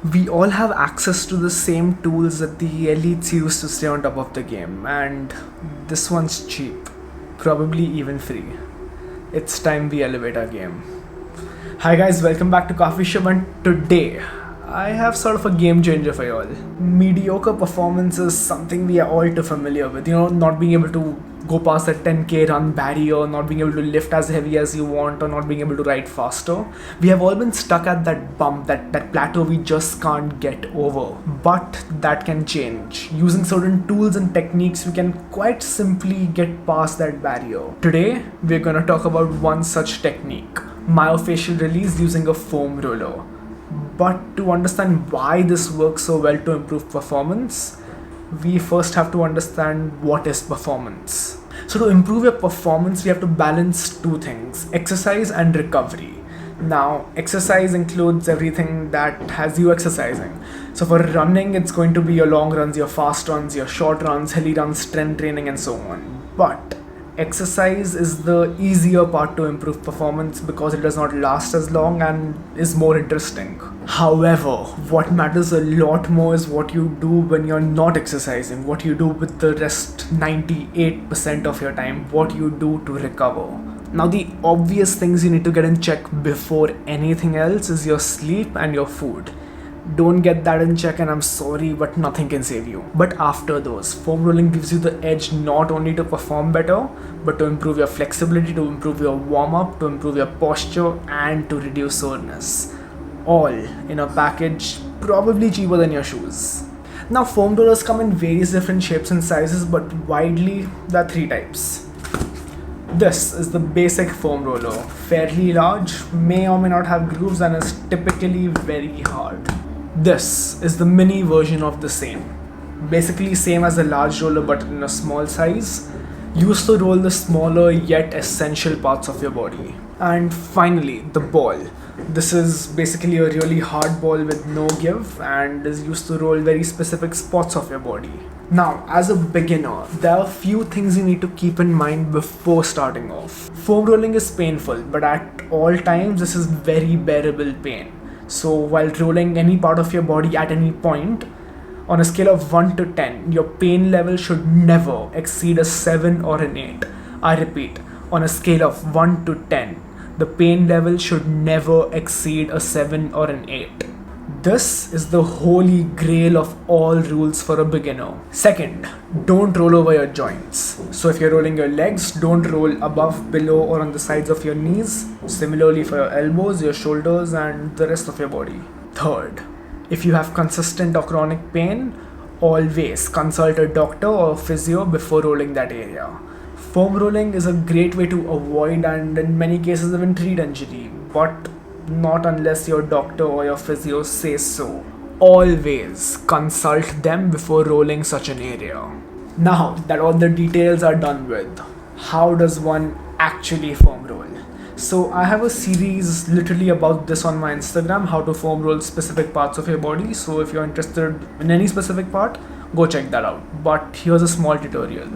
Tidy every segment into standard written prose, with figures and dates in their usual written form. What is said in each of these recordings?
We all have access to the same tools that the elites use to stay on top of the game, and this one's cheap, probably even free. It's time we elevate our game. Hi guys, welcome back to Coffee Shop, and today I have sort of a game changer for y'all. Mediocre performance is something we are all too familiar with. Not being able to go past that 10k run barrier, not being able to lift as heavy as you want, or not being able to ride faster. We have all been stuck at that bump, that plateau we just can't get over. But that can change. Using certain tools and techniques, we can quite simply get past that barrier. Today, we're gonna talk about one such technique: myofascial release using a foam roller. But to understand why this works so well to improve performance, we first have to understand what is performance. So to improve your performance, we have to balance two things: exercise and recovery. Now, exercise includes everything that has you exercising. So for running, it's going to be your long runs, your fast runs, your short runs, hilly runs, strength training, and so on. But exercise is the easier part to improve performance because it does not last as long and is more interesting. However, what matters a lot more is what you do when you're not exercising, what you do with the rest 98% of your time, what you do to recover. Now, the obvious things you need to get in check before anything else is your sleep and your food. Don't get that in check and I'm sorry, but nothing can save you. But after those, foam rolling gives you the edge not only to perform better, but to improve your flexibility, to improve your warm-up, to improve your posture, and to reduce soreness. All in a package probably cheaper than your shoes. Now, foam rollers come in various different shapes and sizes, but widely there are three types. This is the basic foam roller, fairly large, may or may not have grooves, and is typically very hard. This is the mini version of the same. Basically same as a large roller but in a small size, used to roll the smaller yet essential parts of your body. And finally, the ball. This is basically a really hard ball with no give and is used to roll very specific spots of your body. Now, as a beginner, there are a few things you need to keep in mind before starting off. Foam rolling is painful, but at all times this is very bearable pain. So while rolling any part of your body at any point, on a scale of 1 to 10, your pain level should never exceed a 7 or an 8. I repeat, on a scale of 1 to 10, the pain level should never exceed a 7 or an 8. This is the holy grail of all rules for a beginner. Second, don't roll over your joints. So if you're rolling your legs, don't roll above, below, or on the sides of your knees. Similarly for your elbows, your shoulders, and the rest of your body. Third, if you have consistent or chronic pain, always consult a doctor or physio before rolling that area. Foam rolling is a great way to avoid and in many cases even treat injury, but not unless your doctor or your physio says so. Always consult them before rolling such an area. Now that all the details are done with, how does one actually foam roll? So I have a series literally about this on my Instagram, how to foam roll specific parts of your body. So if you're interested in any specific part, go check that out. But here's a small tutorial.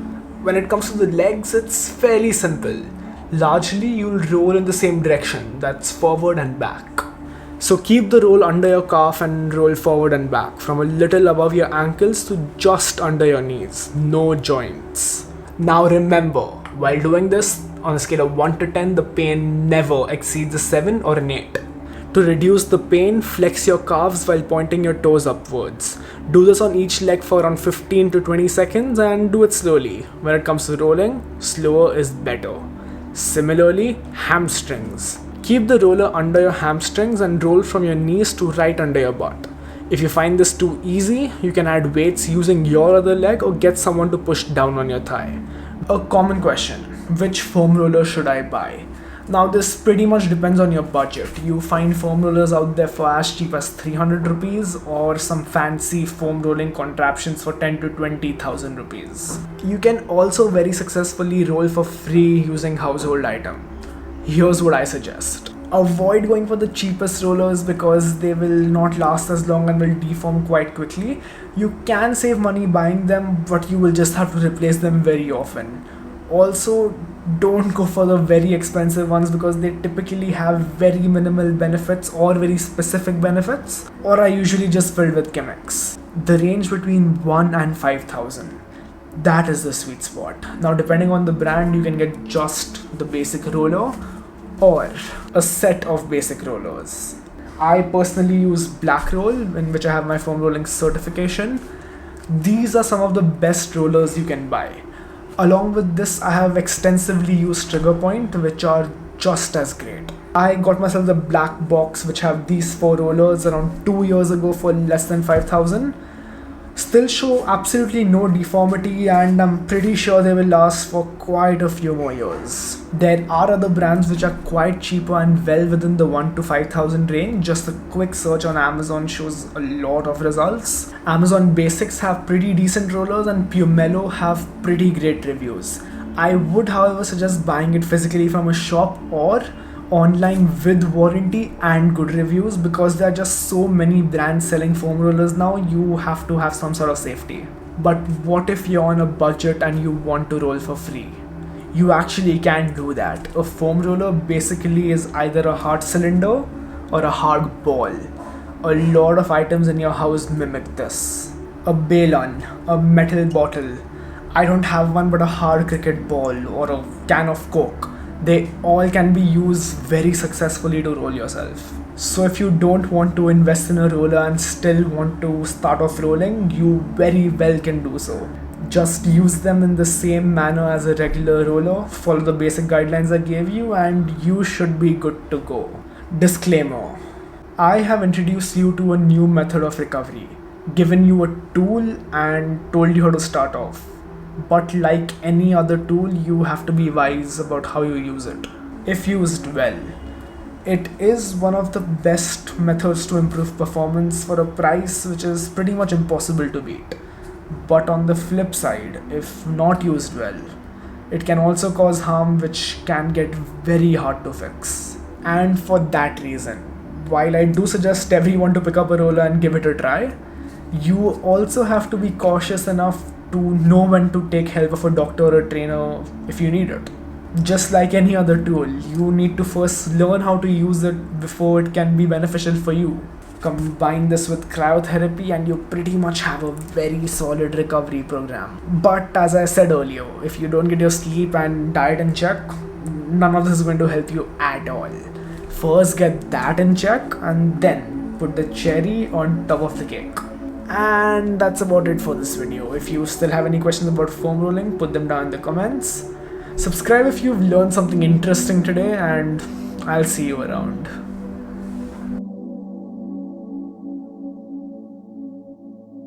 When it comes to the legs, it's fairly simple. Largely, you'll roll in the same direction, that's forward and back. So keep the roll under your calf and roll forward and back, from a little above your ankles to just under your knees, no joints. Now remember, while doing this, on a scale of 1 to 10, the pain never exceeds a 7 or an 8. To reduce the pain, flex your calves while pointing your toes upwards. Do this on each leg for around 15 to 20 seconds and do it slowly. When it comes to rolling, slower is better. Similarly, hamstrings. Keep the roller under your hamstrings and roll from your knees to right under your butt. If you find this too easy, you can add weights using your other leg or get someone to push down on your thigh. A common question: which foam roller should I buy? Now this pretty much depends on your budget. You find foam rollers out there for as cheap as 300 rupees or some fancy foam rolling contraptions for 10 to 20,000 rupees. You can also very successfully roll for free using household item. Here's what I suggest. Avoid going for the cheapest rollers because they will not last as long and will deform quite quickly. You can save money buying them, but you will just have to replace them very often. Also, Don't go for the very expensive ones because they typically have very minimal benefits or very specific benefits, or are usually just filled with gimmicks. The range between 1 and 5,000. That is the sweet spot. Now, depending on the brand, you can get just the basic roller or a set of basic rollers. I personally use Black Roll, in which I have my foam rolling certification. These are some of the best rollers you can buy. Along with this, I have extensively used Trigger Point, which are just as great. I got myself the black box, which have these 4 rollers around 2 years ago for less than 5,000. Still show absolutely no deformity, and I'm pretty sure they will last for quite a few more years. There are other brands which are quite cheaper and well within the 1 to 5,000 range. Just a quick search on Amazon shows a lot of results. Amazon Basics have pretty decent rollers and Pumelo have pretty great reviews. I would however suggest buying it physically from a shop or online with warranty and good reviews, because there are just so many brands selling foam rollers now. You have to have some sort of safety. But what if you're on a budget and you want to roll for free? You actually can do that. A foam roller basically is either a hard cylinder or a hard ball. A lot of items in your house mimic this. A balloon, a metal bottle. I don't have one, but a hard cricket ball or a can of Coke. They all can be used very successfully to roll yourself. So if you don't want to invest in a roller and still want to start off rolling, you very well can do so. Just use them in the same manner as a regular roller, follow the basic guidelines I gave you, and you should be good to go. Disclaimer: I have introduced you to a new method of recovery, given you a tool and told you how to start off. But like any other tool, you have to be wise about how you use it. If used well, it is one of the best methods to improve performance for a price which is pretty much impossible to beat. But on the flip side, if not used well, it can also cause harm which can get very hard to fix. And for that reason, while I do suggest everyone to pick up a roller and give it a try, you also have to be cautious enough to know when to take help of a doctor or a trainer if you need it. Just like any other tool, you need to first learn how to use it before it can be beneficial for you. Combine this with cryotherapy and you pretty much have a very solid recovery program. But as I said earlier, if you don't get your sleep and diet in check, none of this is going to help you at all. First get that in check and then put the cherry on top of the cake. And that's about it for this video. If you still have any questions about foam rolling, put them down in the comments. Subscribe if you've learned something interesting today, and I'll see you around.